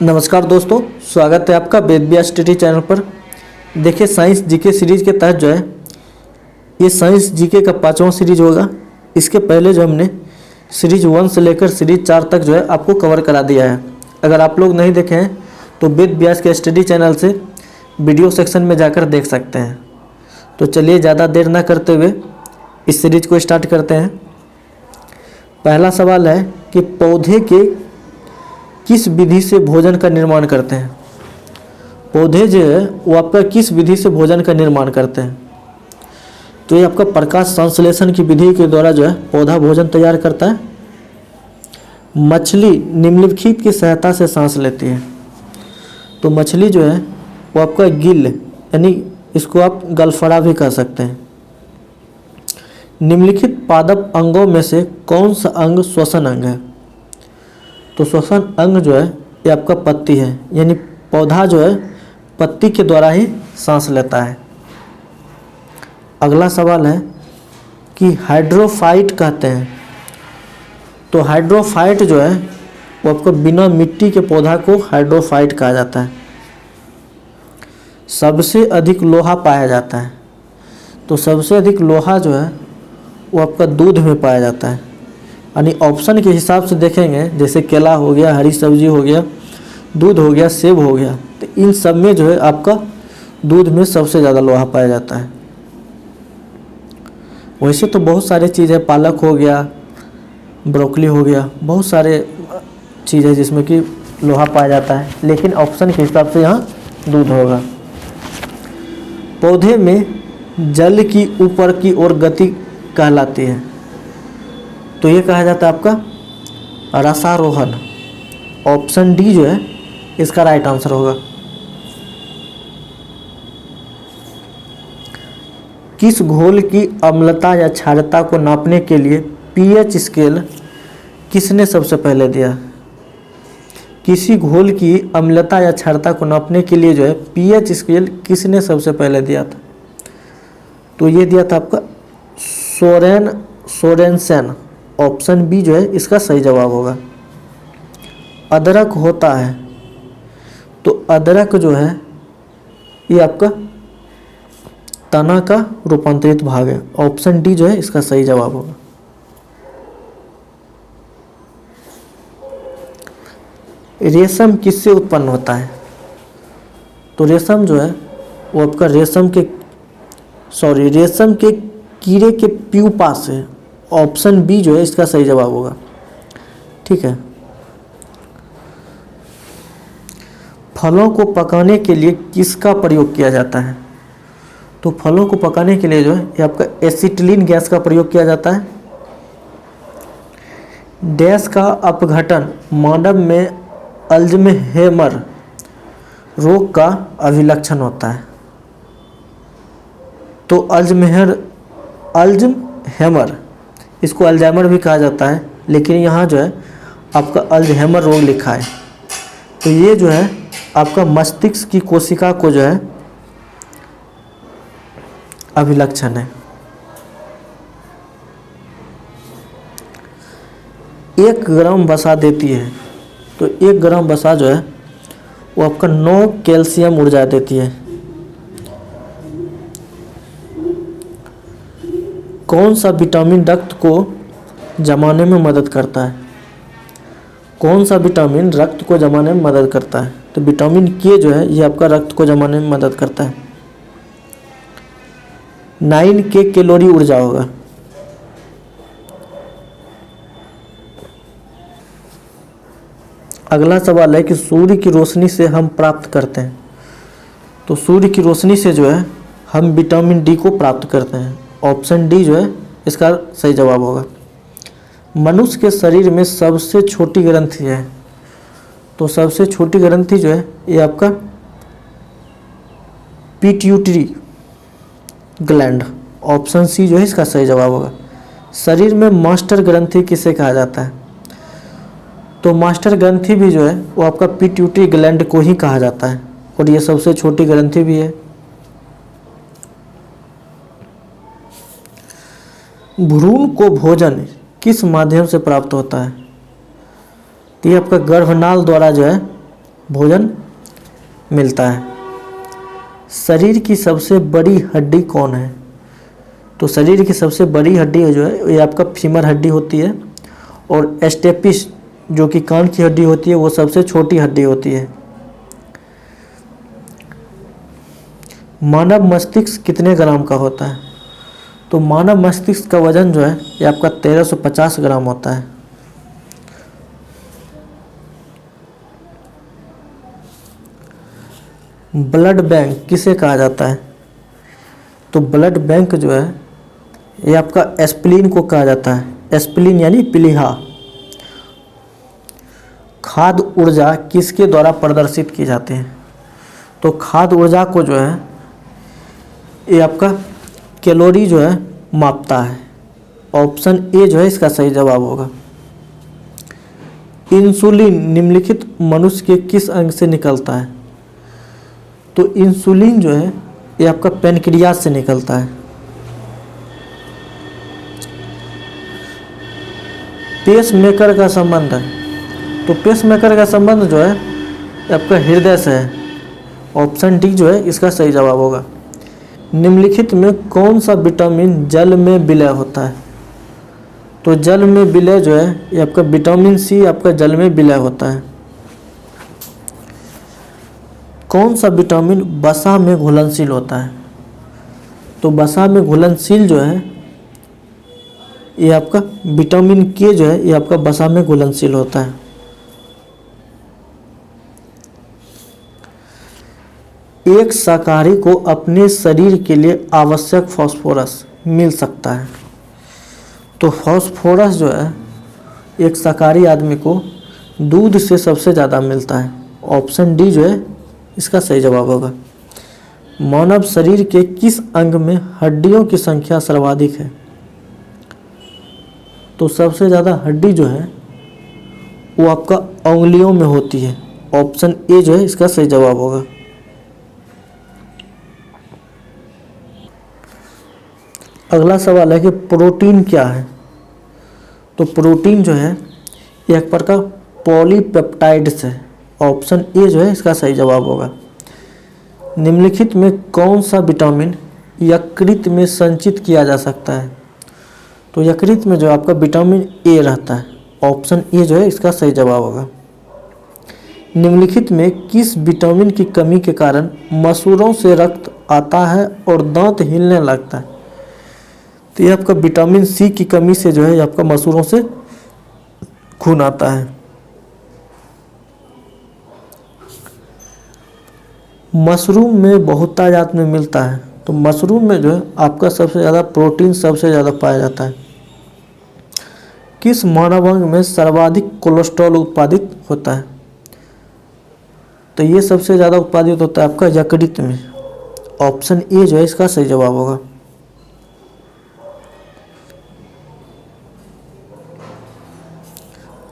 नमस्कार दोस्तों, स्वागत है आपका वेद व्यास स्टडी चैनल पर। देखिए, साइंस जीके सीरीज़ के तहत जो है ये साइंस जीके का 5वां सीरीज होगा। इसके पहले जो हमने सीरीज 1 से लेकर सीरीज 4 तक जो है आपको कवर करा दिया है। अगर आप लोग नहीं देखे हैं तो वेद व्यास के स्टडी चैनल से वीडियो सेक्शन में जाकर देख सकते हैं। तो चलिए ज़्यादा देर ना करते हुए इस सीरीज को स्टार्ट करते हैं। पहला सवाल है कि पौधे के किस विधि से भोजन का निर्माण करते हैं। पौधे जो है वो आपका किस विधि से भोजन का निर्माण करते हैं। तो ये आपका प्रकाश संश्लेषण की विधि के द्वारा जो है पौधा भोजन तैयार करता है। मछली निम्नलिखित की सहायता से सांस लेती है। तो मछली जो है वो आपका गिल यानी इसको आप गलफड़ा भी कह सकते हैं। निम्नलिखित पादप अंगों में से कौन सा अंग श्वसन अंग है। तो श्वसन अंग जो है ये आपका पत्ती है, यानी पौधा जो है पत्ती के द्वारा ही सांस लेता है। अगला सवाल है कि हाइड्रोफाइट कहते हैं। तो हाइड्रोफाइट जो है वो आपको बिना मिट्टी के पौधा को हाइड्रोफाइट कहा जाता है। सबसे अधिक लोहा पाया जाता है। तो सबसे अधिक लोहा जो है वो आपका दूध में पाया जाता है। यानी ऑप्शन के हिसाब से देखेंगे, जैसे केला हो गया, हरी सब्जी हो गया, दूध हो गया, सेब हो गया, तो इन सब में जो है आपका दूध में सबसे ज़्यादा लोहा पाया जाता है। वैसे तो बहुत सारे चीज़ है, पालक हो गया, ब्रोकली हो गया, बहुत सारे चीज़ है जिसमें कि लोहा पाया जाता है, लेकिन ऑप्शन के हिसाब से यहाँ दूध होगा। पौधे में जल की ऊपर की ओर गति कहलाती है। तो ये कहा जाता है आपका रसारोहण। ऑप्शन डी जो है इसका राइट आंसर होगा। किस घोल की अम्लता या क्षारता को नापने के लिए पीएच स्केल किसने सबसे पहले दिया। किसी घोल की अम्लता या क्षारता को नापने के लिए जो है पीएच स्केल किसने सबसे पहले दिया था। तो ये दिया था आपका सोरेनसेन। ऑप्शन बी जो है इसका सही जवाब होगा। अदरक होता है, तो अदरक जो है ये आपका तना का रूपांतरित भाग है। ऑप्शन डी जो है इसका सही जवाब होगा। रेशम किससे उत्पन्न होता है। तो रेशम जो है वो आपका रेशम के कीड़े के प्यूपा से। ऑप्शन बी जो है इसका सही जवाब होगा। ठीक है। फलों को पकाने के लिए किसका प्रयोग किया जाता है। तो फलों को पकाने के लिए जो है ये आपका एसिटिलीन गैस का प्रयोग किया जाता है। डैश का अपघटन मानव में अल्ज़ाइमर रोग का अभिलक्षण होता है। तो अल्ज़ाइमर इसको अल्जाइमर भी कहा जाता है, लेकिन यहाँ जो है आपका अल्ज़ाइमर रोग लिखा है। तो ये जो है आपका मस्तिष्क की कोशिका को जो है अभिलक्षण है। 1 ग्राम वसा देती है। तो 1 ग्राम वसा जो है वो आपका 9 कैल्शियम ऊर्जा देती है। कौन सा विटामिन रक्त को जमाने में मदद करता है। कौन सा विटामिन रक्त को जमाने में मदद करता है। तो विटामिन के जो है ये आपका रक्त को जमाने में मदद करता है। 9 के कैलोरी ऊर्जा होगा। अगला सवाल है कि सूर्य की रोशनी से हम प्राप्त करते हैं। तो सूर्य की रोशनी से जो है हम विटामिन डी को प्राप्त करते हैं। ऑप्शन डी जो है इसका सही जवाब होगा। मनुष्य के शरीर में सबसे छोटी ग्रंथि है। तो सबसे छोटी ग्रंथि जो है ये आपका पिट्यूटरी ग्लैंड। ऑप्शन सी जो है इसका सही जवाब होगा। शरीर में मास्टर ग्रंथि किसे कहा जाता है। तो मास्टर ग्रंथि भी जो है वो आपका पिट्यूटरी ग्लैंड को ही कहा जाता है, और ये सबसे छोटी ग्रंथि भी है। भ्रूण को भोजन किस माध्यम से प्राप्त होता है। तो ये आपका गर्भनाल द्वारा जो है भोजन मिलता है। शरीर की सबसे बड़ी हड्डी कौन है? तो शरीर की सबसे बड़ी हड्डी जो है ये आपका फीमर हड्डी होती है, और स्टेपिस जो कि कान की हड्डी होती है वो सबसे छोटी हड्डी होती है। मानव मस्तिष्क कितने ग्राम का होता है? तो मानव मस्तिष्क का वजन जो है ये आपका 1350 ग्राम होता है। ब्लड बैंक किसे कहा जाता है? तो ब्लड बैंक जो है ये आपका एस्प्लीन को कहा जाता है। एस्प्लीन यानी प्लीहा। खाद्य ऊर्जा किसके द्वारा प्रदर्शित की जाती है? तो खाद्य ऊर्जा को जो है ये आपका कैलोरी जो है मापता है। ऑप्शन ए जो है इसका सही जवाब होगा। इंसुलिन निम्नलिखित मनुष्य के किस अंग से निकलता है? तो इंसुलिन जो है ये आपका पैनक्रियाज से निकलता है। पेस मेकर का संबंध है, तो पेस मेकर का संबंध जो है ये आपका हृदय से है। ऑप्शन डी जो है इसका सही जवाब होगा। निम्नलिखित में कौन सा विटामिन जल में विलय होता है? तो जल में विलय जो है ये आपका विटामिन सी आपका जल में विलय होता है। कौन सा विटामिन वसा में घुलनशील होता है? तो वसा में घुलनशील जो है ये आपका विटामिन के जो है ये आपका वसा में घुलनशील होता है। एक शाकाहारी को अपने शरीर के लिए आवश्यक फास्फोरस मिल सकता है। तो फास्फोरस जो है एक शाकाहारी आदमी को दूध से सबसे ज़्यादा मिलता है। ऑप्शन डी जो है इसका सही जवाब होगा। मानव शरीर के किस अंग में हड्डियों की संख्या सर्वाधिक है? तो सबसे ज़्यादा हड्डी जो है वो आपका उंगलियों में होती है। ऑप्शन ए जो है इसका सही जवाब होगा। अगला सवाल है कि प्रोटीन क्या है? तो प्रोटीन जो है ये एक प्रकार पॉलीपेप्टाइड्स है। ऑप्शन ए जो है इसका सही जवाब होगा। निम्नलिखित में कौन सा विटामिन यकृत में संचित किया जा सकता है? तो यकृत में जो आपका विटामिन ए रहता है। ऑप्शन ए जो है इसका सही जवाब होगा। निम्नलिखित में किस विटामिन की कमी के कारण मसूड़ों से रक्त आता है और दांत हिलने लगता है? तो ये आपका विटामिन सी की कमी से जो है आपका मसूड़ों से खून आता है। मशरूम में बहुतायत में मिलता है। तो मशरूम में जो है आपका सबसे ज़्यादा प्रोटीन सबसे ज़्यादा पाया जाता है। किस मानव अंग में सर्वाधिक कोलेस्ट्रॉल उत्पादित होता है? तो ये सबसे ज़्यादा उत्पादित होता है आपका यकृत में। ऑप्शन ए जो है इसका सही जवाब होगा।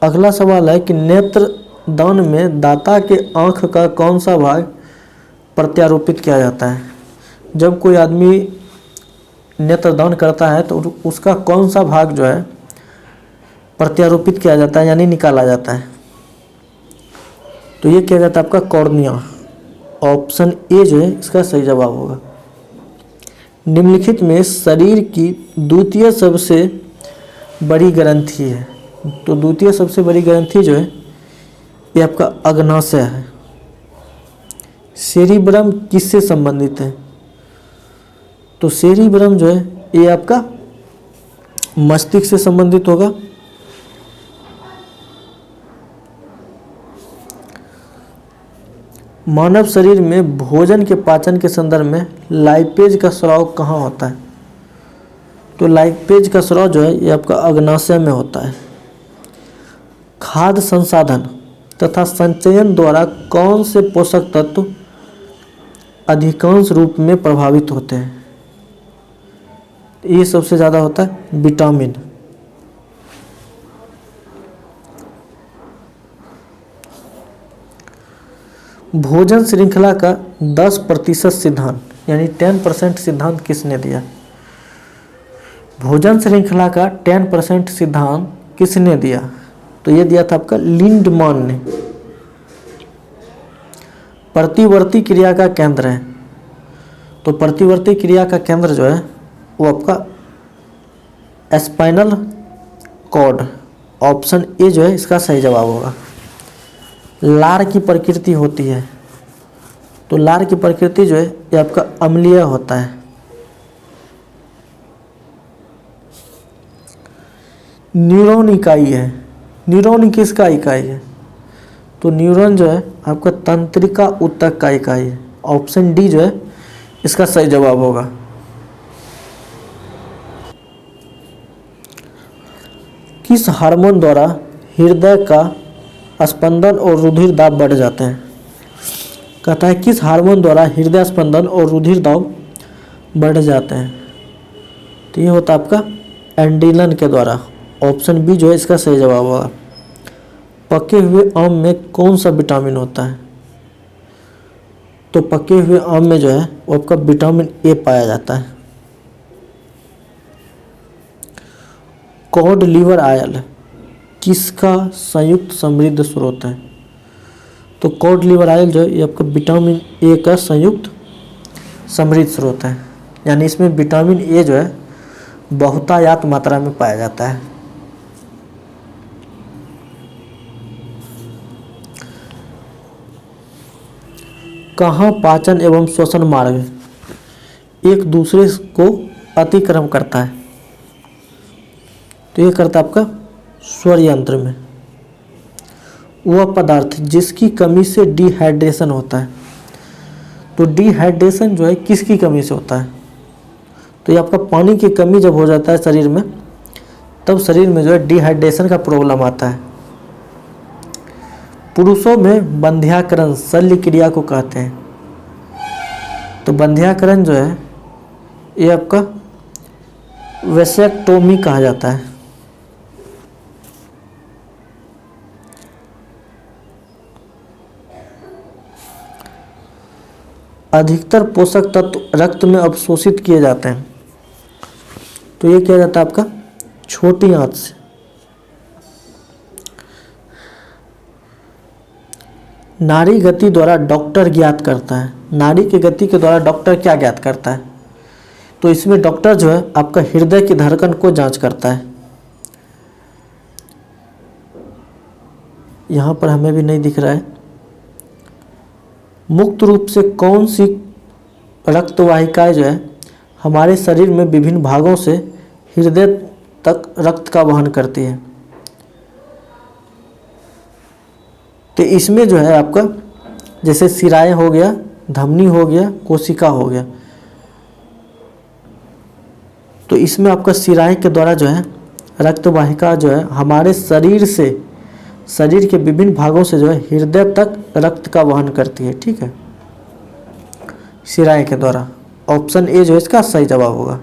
अगला सवाल है कि नेत्र दान में दाता के आँख का कौन सा भाग प्रत्यारोपित किया जाता है? जब कोई आदमी नेत्रदान करता है तो उसका कौन सा भाग जो है प्रत्यारोपित किया जाता है यानी निकाला जाता है? तो ये किया जाता है आपका कॉर्निया। ऑप्शन ए जो है इसका सही जवाब होगा। निम्नलिखित में शरीर की द्वितीय सबसे बड़ी ग्रंथि है। तो द्वितीय सबसे बड़ी ग्रंथि जो है ये आपका अग्नाशय है। सेरिब्रम किससे संबंधित है? तो सेरिब्रम जो है ये आपका मस्तिष्क से संबंधित होगा। मानव शरीर में भोजन के पाचन के संदर्भ में लाइपेज का स्राव कहाँ होता है? तो लाइपेज का स्राव जो है ये आपका अग्नाशय में होता है। खाद्य संसाधन तथा संचयन द्वारा कौन से पोषक तत्व अधिकांश रूप में प्रभावित होते हैं? ये सबसे ज़्यादा होता है विटामिन। भोजन श्रृंखला का 10% सिद्धांत यानी 10% सिद्धांत किसने दिया? भोजन श्रृंखला का 10% सिद्धांत किसने दिया? तो ये दिया था आपका लिंडमान ने। प्रतिवर्ती क्रिया का केंद्र है। तो प्रतिवर्ती क्रिया का केंद्र जो है वो आपका स्पाइनल कॉर्ड, ऑप्शन ए जो है इसका सही जवाब होगा। लार की प्रकृति होती है, तो लार की प्रकृति जो है ये आपका अम्लीय होता है। न्यूरॉन इकाई है, न्यूरॉन किसका इकाई है? तो न्यूरॉन जो है आपका तंत्रिका ऊतक का इकाई है। ऑप्शन डी जो है इसका सही जवाब होगा। किस हार्मोन द्वारा हृदय का स्पंदन और रुधिर दाब बढ़ जाते हैं? कहता है किस हार्मोन द्वारा हृदय स्पंदन और रुधिर दाब बढ़ जाते हैं? तो ये होता है आपका एंडिलन के द्वारा। ऑप्शन बी जो है इसका सही जवाब होगा। पके हुए आम में कौन सा विटामिन होता है? तो पके हुए आम में जो है वो आपका विटामिन ए पाया जाता है। कॉड लिवर ऑयल किसका संयुक्त समृद्ध स्रोत है? तो कॉड लिवर ऑयल जो है ये आपका विटामिन ए का संयुक्त समृद्ध स्रोत है, यानी इसमें विटामिन ए जो है बहुतायत मात्रा में पाया जाता है। कहाँ पाचन एवं श्वसन मार्ग एक दूसरे को अतिक्रम करता है? तो ये करता है आपका स्वर यंत्र में। वह पदार्थ जिसकी कमी से डिहाइड्रेशन होता है। तो डिहाइड्रेशन जो है किसकी कमी से होता है? तो ये आपका पानी की कमी जब हो जाता है शरीर में, तब शरीर में जो है डिहाइड्रेशन का प्रॉब्लम आता है। पुरुषों में बंध्याकरण शल्य क्रिया को कहते हैं। तो बंध्याकरण जो है ये आपका वेसेक्टोमी कहा जाता है। अधिकतर पोषक तत्व रक्त में अवशोषित किए जाते हैं। तो ये किया जाता है आपका छोटी आंत से। नाड़ी गति द्वारा डॉक्टर ज्ञात करता है। नाड़ी की गति के द्वारा डॉक्टर क्या ज्ञात करता है? तो इसमें डॉक्टर जो है आपका हृदय की धड़कन को जांच करता है। यहाँ पर हमें भी नहीं दिख रहा है। मुक्त रूप से कौन सी रक्तवाहिकाएं जो है हमारे शरीर में विभिन्न भागों से हृदय तक रक्त का वहन करती है? तो इसमें जो है आपका जैसे शिराएं हो गया, धमनी हो गया, कोशिका हो गया। तो इसमें आपका शिराएं के द्वारा जो है रक्तवाहिका जो है हमारे शरीर से, शरीर के विभिन्न भागों से जो है हृदय तक रक्त का वहन करती है। ठीक है, शिराएं के द्वारा। ऑप्शन ए जो है इसका सही जवाब होगा।